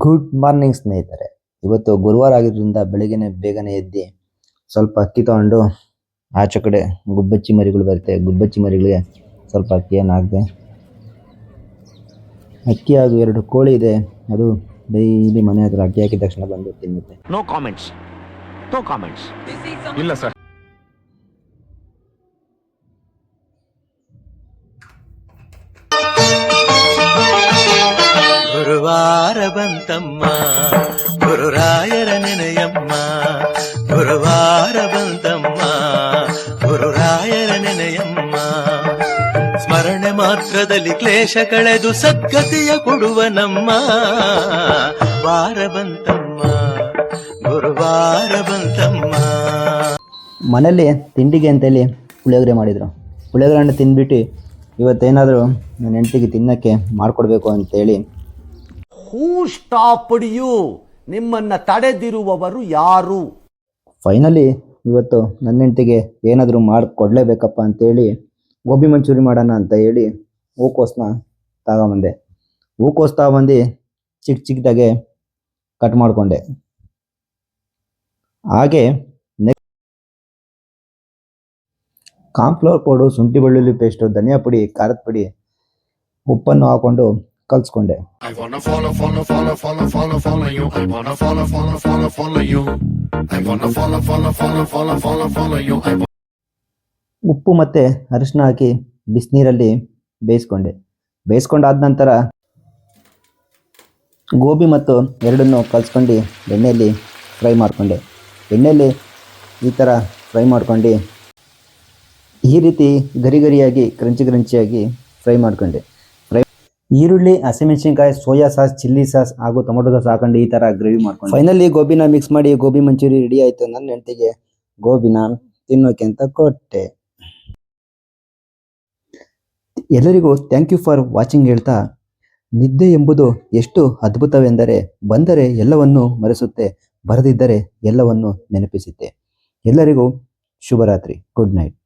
Good morning ಸ್ನೇಹಿತರೆ. ಇವತ್ತು ಗುರುವಾರ ಆಗಿರೋದ್ರಿಂದ ಬೆಳಗ್ಗೆನೆ ಬೇಗನೆ ಎದ್ದು ಸ್ವಲ್ಪ ಅಕ್ಕಿ ತಗೊಂಡು ಆಚೆ ಕಡೆ ಗುಬ್ಬಚ್ಚಿ ಮರಿಗಳು ಬರುತ್ತೆ, ಗುಬ್ಬಚ್ಚಿ ಮರಿಗಳಿಗೆ ಸ್ವಲ್ಪ ಅಕ್ಕಿಯನ್ನು ಹಾಕಿದೆ. ಅಕ್ಕಿ ಹಾಗೂ 2 ಕೋಳಿ ಇದೆ, ಅದು ಡೈಲಿ ಮನೆ ಹತ್ರ ಅಕ್ಕಿ ಹಾಕಿದ ತಕ್ಷಣ ಬಂದು ತಿನ್ನುತ್ತೆ. No comments, no comments. ಇಲ್ಲ ಸರ್. ಗುರುವಾರ ಬಂತಮ್ಮ, ಗುರುರಾಯರ ನೆನೆಯಮ್ಮ. ಗುರುವಾರ ಬಂತಮ್ಮ, ಗುರುರಾಯರ ನೆನೆಯಮ್ಮ. ಸ್ಮರಣೆ ಮಾತ್ರದಲ್ಲಿ ಕ್ಲೇಶ ಕಳೆದು ಸದ್ಗತಿಯ ಕೊಡುವ ನಮ್ಮ ವಾರ ಬಂತಮ್ಮ, ಗುರುವಾರ ಬಂತಮ್ಮ. ಮನೇಲಿ ತಿಂಡಿಗೆ ಅಂತೇಳಿ ಪುಳಿಯೋಗರೆ ಮಾಡಿದರು. ಪುಳಿಯೋಗರೆ ಹಣ್ಣು ತಿಂದ್ಬಿಟ್ಟು ಇವತ್ತೇನಾದರೂ ನನ್ನ ಹೆಂಡತಿಗೆ ತಿನ್ನೋಕ್ಕೆ ಮಾಡಿಕೊಡ್ಬೇಕು ಅಂತೇಳಿ. ಹೂ ಸ್ಟಾಪ್ಡ್ ಯು? ನಿಮ್ಮನ್ನ ತಡೆದಿರುವವರು ಯಾರು? ಫೈನಲಿ ಇವತ್ತು ನನ್ನ ಹೆಂಡತಿಗೆ ಏನಾದರೂ ಮಾಡಿಕೊಡ್ಲೇಬೇಕಪ್ಪ ಅಂತೇಳಿ ಗೋಬಿ ಮಂಚೂರಿ ಮಾಡೋಣ ಅಂತ ಹೇಳಿ ಹೂಕೋಸನ್ನ ತಗೊಂಬಂದೆ. ಹೂಕೋಸು ತಗೊಂಬಂದು ಚಿಕ್ಕ ಚಿಕ್ಕದಾಗೆ ಕಟ್ ಮಾಡಿಕೊಂಡೆ. ಹಾಗೆ ಕಾರ್ನ್ಫ್ಲವರ್ ಪೌಡು, ಶುಂಠಿ ಬೆಳ್ಳುಳ್ಳಿ ಪೇಸ್ಟು, ಧನಿಯಾ ಪುಡಿ, ಖಾರದ ಪುಡಿ, ಉಪ್ಪನ್ನು ಹಾಕ್ಕೊಂಡು ಕಲಿಸ್ಕೊಂಡೆ. ಉಪ್ಪು ಮತ್ತು ಅರಿಶಿನ ಹಾಕಿ ಬಿಸಿನೀರಲ್ಲಿ ಬೇಯಿಸ್ಕೊಂಡಾದ ನಂತರ ಗೋಬಿ ಮತ್ತು ಎರಡನ್ನೂ ಕಲಿಸ್ಕೊಂಡು ಎಣ್ಣೆಯಲ್ಲಿ ಫ್ರೈ ಮಾಡಿಕೊಂಡೆ. ಎಣ್ಣೆಯಲ್ಲಿ ಈ ಥರ ಫ್ರೈ ಮಾಡ್ಕೊಂಡು ಈ ರೀತಿ ಗರಿಯಾಗಿ ಕ್ರಂಚಿಯಾಗಿ ಫ್ರೈ ಮಾಡ್ಕೊಂಡೆ. ಈರುಳ್ಳಿ, ಹಸಿಮೆಣಸಿನ್ಕಾಯಿ, ಸೋಯಾ ಸಾಸ್, ಚಿಲ್ಲಿ ಸಾಸ್ ಹಾಗೂ ಟೊಮೊಟೊ ಸಾಸ್ ಹಾಕೊಂಡು ಈ ಥರ ಗ್ರೇವಿ ಮಾಡ್ಕೊಂಡು ಫೈನಲಿ ಗೋಬಿನ ಮಿಕ್ಸ್ ಮಾಡಿ ಗೋಬಿ ಮಂಚೂರಿ ರೆಡಿ ಆಯಿತು. ನನ್ನ ಹೆಂಡತಿಗೆ ಗೋಬಿನ ತಿನ್ನೋಕೆ ಅಂತ ಕೊಟ್ಟೆ. ಎಲ್ಲರಿಗೂ ಥ್ಯಾಂಕ್ ಯು ಫಾರ್ ವಾಚಿಂಗ್ ಹೇಳ್ತಾ, ನಿದ್ದೆ ಎಂಬುದು ಎಷ್ಟು ಅದ್ಭುತವೆಂದರೆ ಬಂದರೆ ಎಲ್ಲವನ್ನೂ ಮರೆಸುತ್ತೆ, ಬರದಿದ್ದರೆ ಎಲ್ಲವನ್ನೂ ನೆನಪಿಸುತ್ತೆ. ಎಲ್ಲರಿಗೂ ಶುಭರಾತ್ರಿ. Good night.